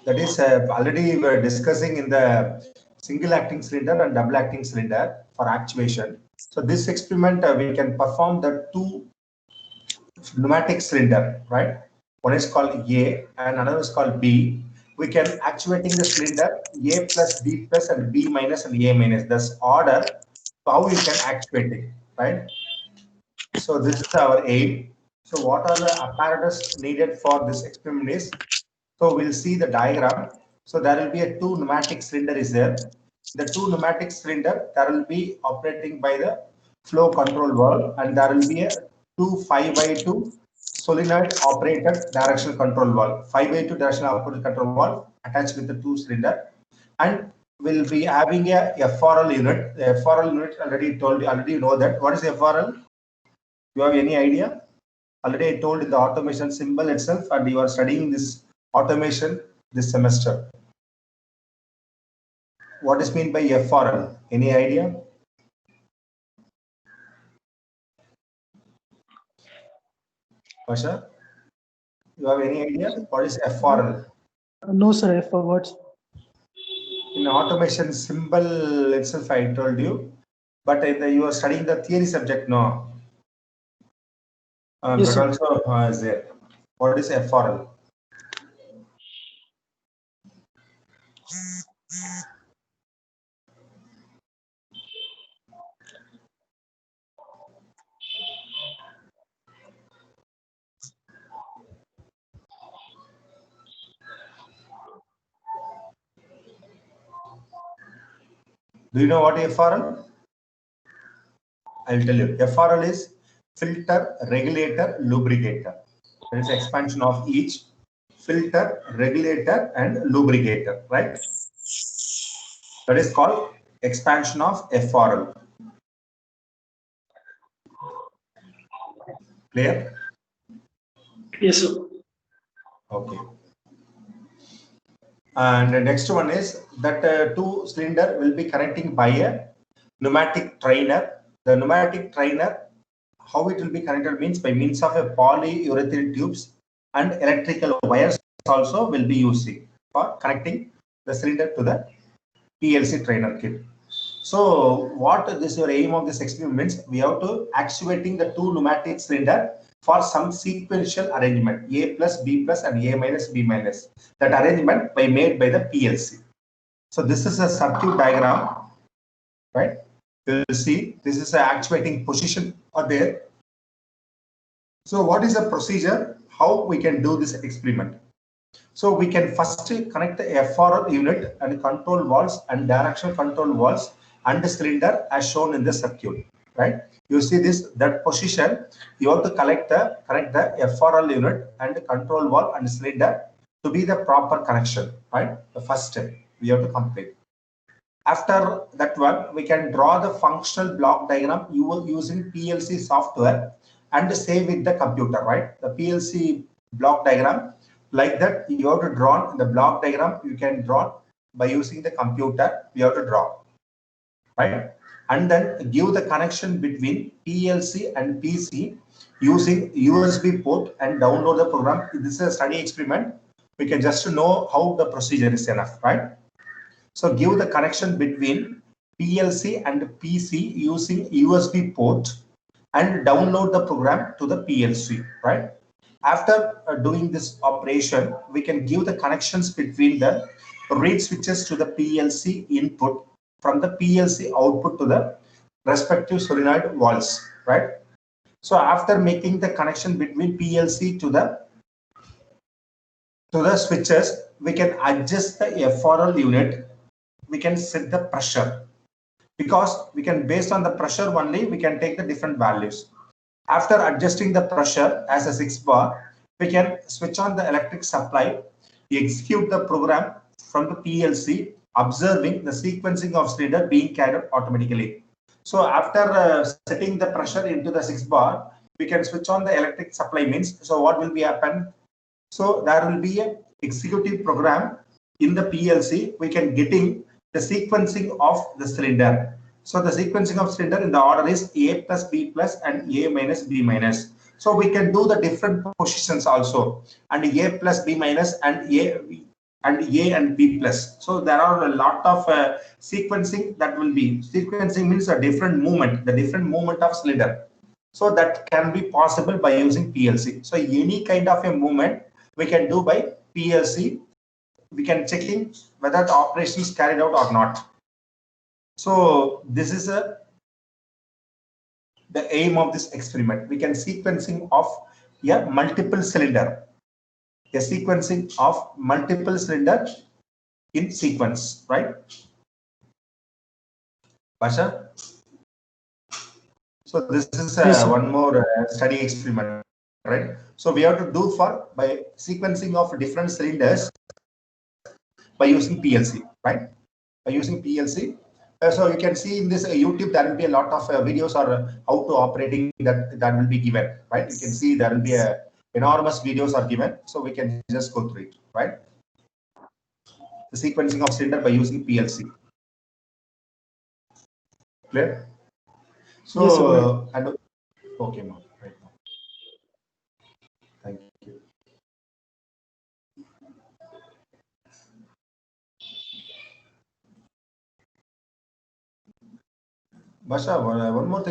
That is already we were discussing in the single acting cylinder and double acting cylinder for actuation. So this experiment we can perform the two pneumatic cylinder, right? One is called A and another is called B. We can actuating the cylinder A plus B plus and B minus and A minus. That's order how you can actuate it, right? So this is our aim. So what are the apparatus needed for this experiment is, so we'll see the diagram. So there will be a two pneumatic cylinder is there. The two pneumatic cylinder, there will be operating by the flow control valve, and there will be a two 5x2 solenoid operated directional control valve. 5x2 directional operated control valve attached with the two cylinder, and we'll be having a FRL unit. The FRL unit already told you, already you know that. What is FRL? You have any idea? Already I told in the automation symbol itself, and you are studying this automation this semester. What is meant by FRL? Any idea? Pasha, you have any idea? What is FRL? No, sir, I forgot. In automation symbol itself, I told you, but in the, you are studying the theory subject, no? Yes, But sir. also is there. What is FRL? Do you know what FRL? I'll tell you. FRL is filter, regulator, lubricator. There is expansion of each filter, regulator, and lubricator, right? That is called expansion of FRL. Clear? Yes, sir. Okay. And the next one is that two cylinder will be connecting by a pneumatic trainer. The pneumatic trainer, how it will be connected means by means of a polyurethane tubes and electrical wires also will be using for connecting the cylinder to the PLC trainer kit. So what this your aim of this experiment? We have to actuating the two pneumatic cylinder for some sequential arrangement, A plus B plus and A minus B minus. That arrangement by made by the PLC. So this is a circuit diagram, right? You will see this is a actuating position are there. So what is the procedure? How we can do this experiment? So we can first connect the FRL unit and control valves and directional control valves and the cylinder as shown in the circuit, right? You see this, that position, you have to connect the FRL unit and the control valve and cylinder to be the proper connection, right? The first step we have to complete. After that one, we can draw the functional block diagram using PLC software and save with the computer, right? The PLC block diagram, like that, you have to draw the block diagram. You can draw by using the computer. You have to draw, right? And then give the connection between PLC and PC using USB port and download the program. This is a study experiment. We can just know how the procedure is enough, right? So give the connection between PLC and PC using USB port and download the program to the PLC, right? After doing this operation, we can give the connections between the read switches to the PLC input from the PLC output to the respective solenoid valves, right? So after making the connection between PLC to the switches, we can adjust the FRL unit. We can set the pressure, because we can, based on the pressure only, we can take the different values. After adjusting the pressure as a 6 bar, we can switch on the electric supply, execute the program from the PLC, observing the sequencing of cylinder being carried out automatically. So after setting the pressure into the 6 bar, we can switch on the electric supply means. So what will be happen? So there will be a executive program in the PLC. We can getting the sequencing of the cylinder. So the sequencing of cylinder in the order is A plus B plus and A minus B minus. So we can do the different positions also, and A plus B minus and A and B plus. So there are a lot of sequencing that will be. Sequencing means a different movement, the different movement of cylinder. So that can be possible by using PLC. So any kind of a movement we can do by PLC. We can checking whether the operation is carried out or not. So this is the aim of this experiment. We can sequencing of a multiple cylinder, a sequencing of multiple cylinder in sequence, right? Basha? So this is Yes, sir. one more study experiment, right? So we have to do for by sequencing of different cylinders by using PLC, right? By using PLC. So you can see in this YouTube, there will be a lot of videos or how to operating that will be given, right? You can see there will be a enormous videos are given, so we can just go through it, right? The sequencing of cylinder by using PLC. Clear? Yes, sir. Got it. So and okay, ma'am. Right now. Thank you. Basha, one more thing